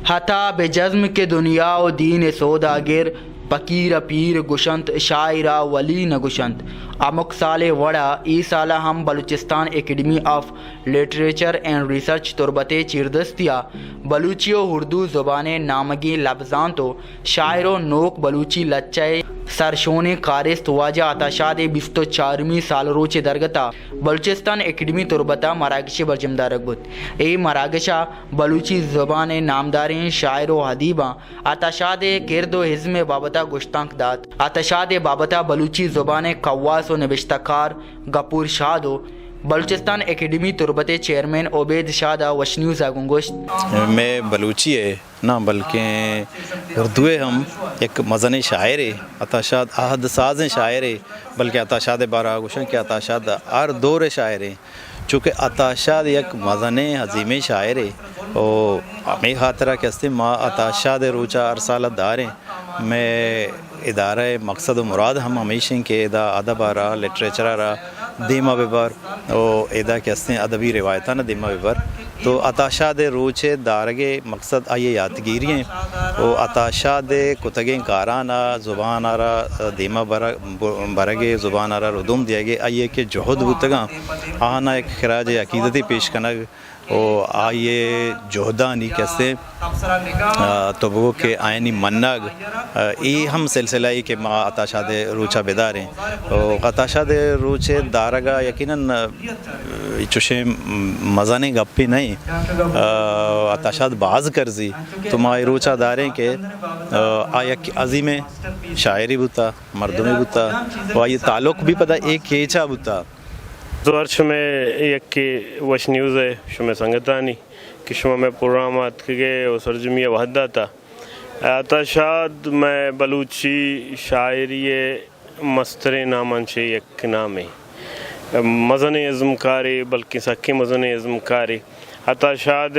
حتی به جزم که دنیا و دین سوداگر پکیر پیر گشنت شاعرہ ولی نگشنت امک سال وڑا ای سالہ ہم Balochistan academy of literature and research تربت چیردستیا بلوچی و اردو زبان نامگی لفظان تو شاعر و نوک بلوچی لچے سرشون کارست واجہ آتاشاد 24 سال روچ درگتا بلوچستان اکیڈمی تربتا مراکش برجمدارک بود ای مراکشہ بلوچی زبان نامدارین شاعر و حدیباں آتاشاد کرد و حزم بابتا گشتانک داد آتاشاد بابتا بلوچی زبان قواس و نوشتہ کار گپور شاد و بلوچستان اکیڈمی تربت چیئرمین عبید شادہ وشنیوز گنگوشت میں بلوچی ہے نہ بلکہ اردو ہم ایک مزن شاعر ہے آتاشاد عہد ساز شاعر ہے بلکہ آتاشاد بارہ گوشن کے آتاشاد ہر دور شاعر ہے چونکہ آتاشاد ایک مزن عظیم شاعر ہے اور ہمیں خاطرہ کے ہستے ماں آتاشاد روچہ ارسالت دار ہیں میں ادارہ مقصد و مراد ہم ہمیشہ کے ادا ادب آ لٹریچر رہا دیما ببر اور ادا کے ہستے ادبی روایتاں دیما ببر تو آتاشاد روچے دارگے مقصد آئیے یادگیری ہیں اور آتاشاد کتگیں کارانا زبان آرہ دیما برگے زبان آرہ ردوم دیا گے آئیے کہ جہد بتگاں آنا ایک خراج عقیدتی پیش کنگ اور آئیے جہدانی کیسے تو وہ کہ آئینی منگ ای ہم سلسلہ ای کہ ماں آتاشاد روچہ بیدار ہیں اور آتاشاد روچے دارگا یقیناً چوشے مزانے گپی نہیں آتاشاد باز کرزی تو ماں روچہ داریں کہ آیا عظیم شاعری بوتا مردمی بوتا و آئی تعلق بھی پتہ ایک کیچا بوتا زور شمع یک وش نیوز ہے شمع سنگتانی کہ شمع میں پروگرامات کے اور سرجمی وحدہ تھا آتاشاد میں بلوچی شاعری مستر نامن سے یک نام ہے مزن عظم کاری بلکہ سکی مزن عظم کاری آتاشاد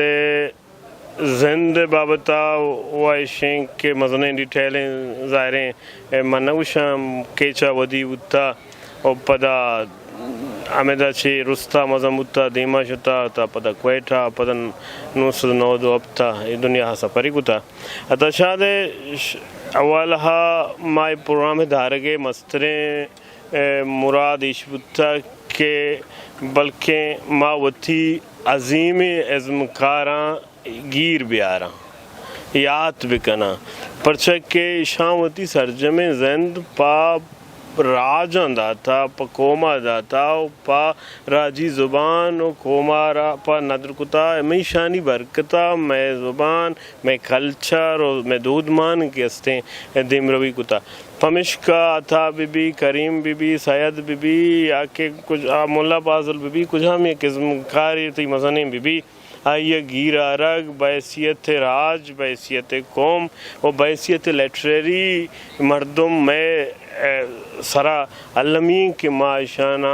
زند بابتا وائشیں کے مزن ڈیٹیلیں ظاہریں منوشم کیچا ودی بتا اور پدا امیدہ چی رستا مزم بتا دیما شتا تا پدا کویٹا پدا نوسد نودو ابتا دنیا سفری کتا آتاشاد اولها مائی پروگرام دارگے مستریں مراد ایش بتا کہ بلکہ ما وتی عظیم عظم کاراں گیر بیاراں یاد بکنا پرچک کے شاموتی سرجم زند پا راجان داتا پا کوما داتا پا راجی زبان و کوما را پا ندر کتا میں شانی برکتا میں زبان میں کلچر اور میں دودمان کے استے دیم روی کتا پمشکا Ata Bibi Karim Bibi Syed Bibi یا کہ کچھ مولا فاضل بی بی کچھ ہم ایک قسم کاری تھی مزنیں بی بی آئیے گیرہ رگ بحیثیت راج بحیثیت قوم و بحیثیت لٹریری مردم میں سرا علمین کے معاشانہ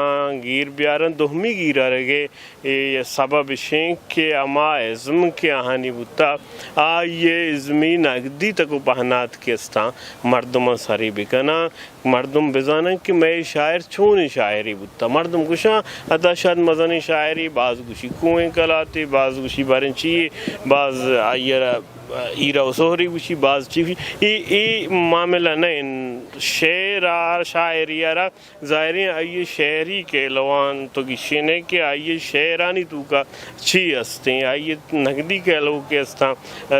گیر بیارن دہمی گیرہ رگے یہ سبب شینک کے اما عظم کے آہانی بتا آئیے عظمی نگدی تکو پہنات کے استان مردم ساری بکنا مردم بزانن کہ میں شاعر چون شاعری بتا مردم گوشاں آتاشاد مزنی شاعری بعض گوشی کوئیں کلاتے بعض گوشی بارن چیئے بعض آئیر ایرہ و سہری گوشی بعض چیفی ای معاملہ نہیں شعر شاعری آرہ ظاہرین آئیے شعری کے لوان تو گشینے کہ آئیے شعرانی تو کا چی ہستے آئیے نگدی کے لوگ کے ہستاں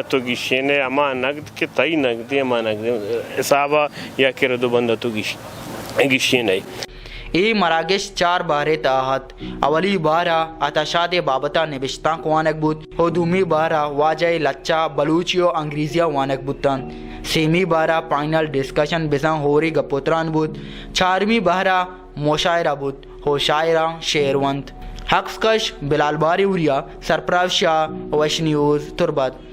تو گشینے اما نگد کے تائی نگدی اما نگدی حسابہ یا کہ ردو بندہ تو گشینے ای مراکش 4 بارے تاحت اولی بارہ آتاشاد بابتا نوشتاں کوانک بود دومی بارہ واجہ لچا بلوچی و انگریزیہ وانک بودتان سیمی بارہ پائنل ڈسکشن بزن ہوری گپوتران بود چارمی بارہ مشاعرہ بود ہو شاعرہ شعرونت حقس کش بلال باری وریا سرپراز شاہ وش نیوز تربت